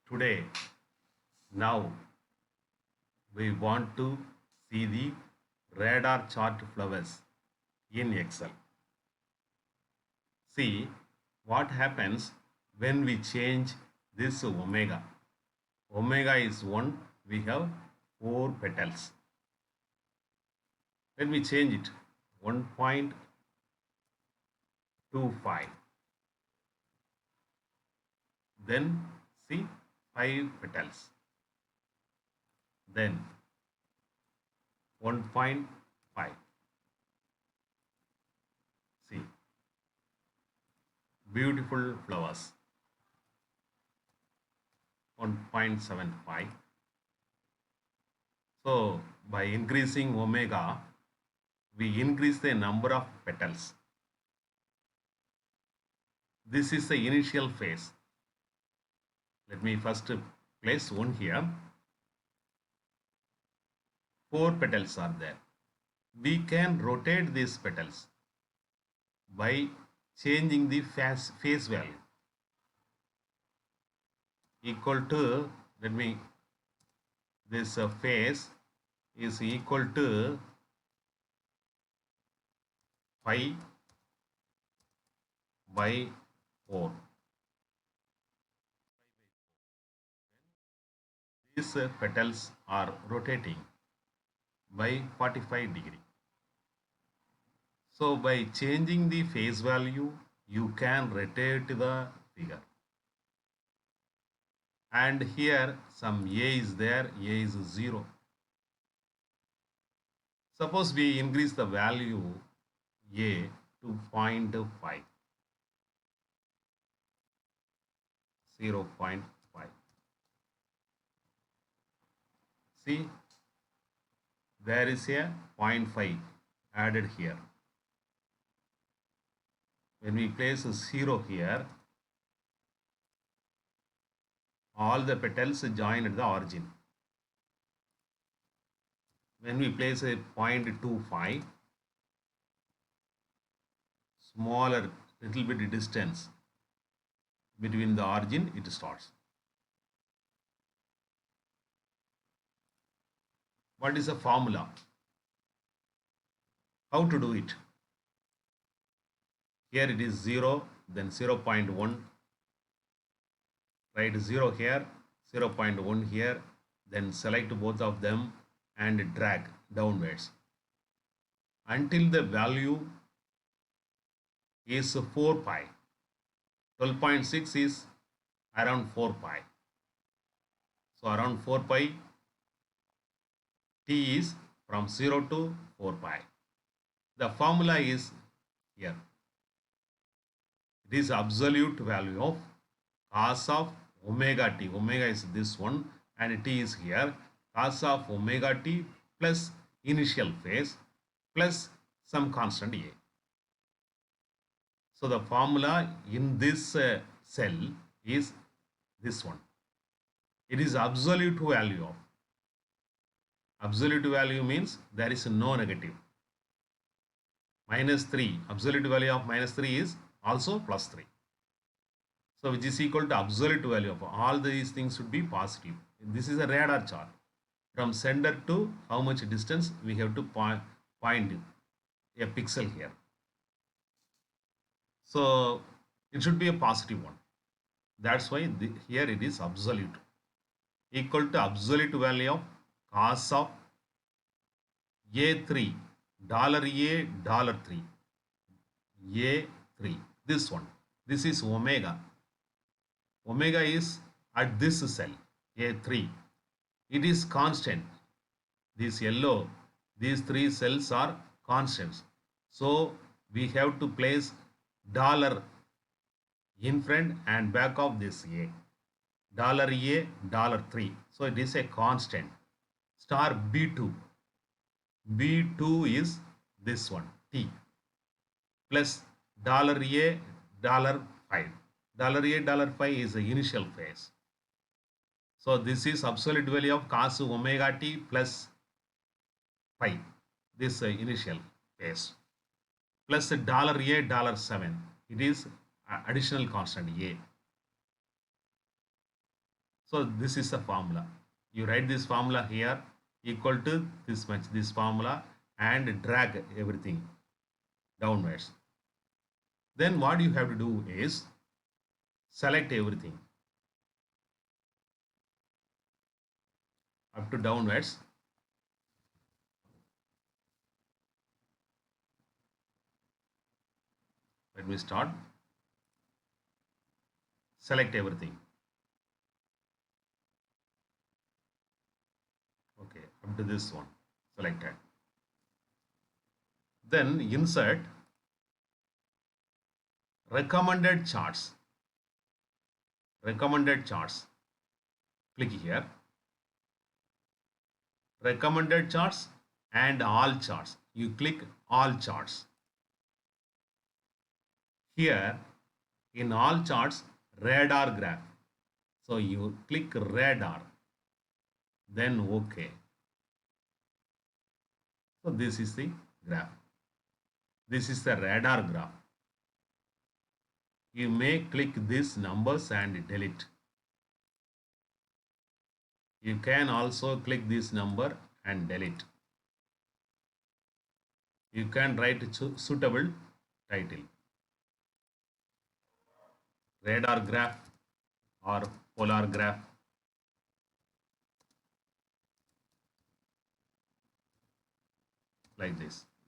Today, now we want to see the radar chart flowers in Excel. See what happens when we change this omega. Omega is 1, we have 4 petals. Let me change it 1.25. Then see 5 petals. Then 1.5. See, beautiful flowers. 1.75. So by increasing omega, we increase the number of petals. This is the initial phase. Let me first place one here. 4 petals are there. We can rotate these petals by changing the phase value equal to, let me, this phase is equal to 5 by 4. These petals are rotating by 45 degree. So by changing the phase value, you can rotate the figure. And here some A is there, A is 0. Suppose we increase the value A to 0.5, 0.5. See, there is a zero point 0.5 added here. When we place a 0 here, all the petals join at the origin. When we place a 0.25, smaller, little bit distance between the origin, it starts. What is the formula? How to do it? Here it is 0, then 0.1. Write 0 here, 0.1 here, then select both of them and drag downwards until the value is 4 pi. 12.6 is around 4 pi. So around 4 pi, t is from 0 to 4 pi. The formula is here. It is absolute value of cos of omega t. Omega is this one and t is here. Cos of omega t plus initial phase plus some constant a. So the formula in this cell is this one. It is absolute value of. Absolute value means there is no negative. Minus 3. Absolute value of minus 3 is also plus 3. So which is equal to absolute value of all these things should be positive. This is a radar chart. From sender to how much distance we have to point a pixel here. So it should be a positive one. That's why here it is absolute. Equal to absolute value of cos of A3, $A3, A3, this one. This is omega. Omega is at this cell, A3. It is constant. This yellow, these 3 cells are constants. So we have to place dollar in front and back of this A. $A, $3. So it is a constant. Star B2. B2 is this one, T. Plus $A, $5. $A, $5 is the initial phase. So this is absolute value of cos omega t plus pi. This initial phase. Plus $A, $7. It is additional constant A. So this is the formula. You write this formula here equal to this much, this formula, and drag everything downwards. Then what you have to do is select everything up to downwards. Let me start. Select everything. Okay, up to this one selected. Then insert recommended charts. Recommended charts. Click here. Recommended charts and all charts. You click all charts. Here in all charts, radar graph. So you click radar, then OK. So this is the graph. This is the radar graph. You may click these numbers and delete. You can also click this number and delete. You can write a suitable title. Radar graph or polar graph. Like this.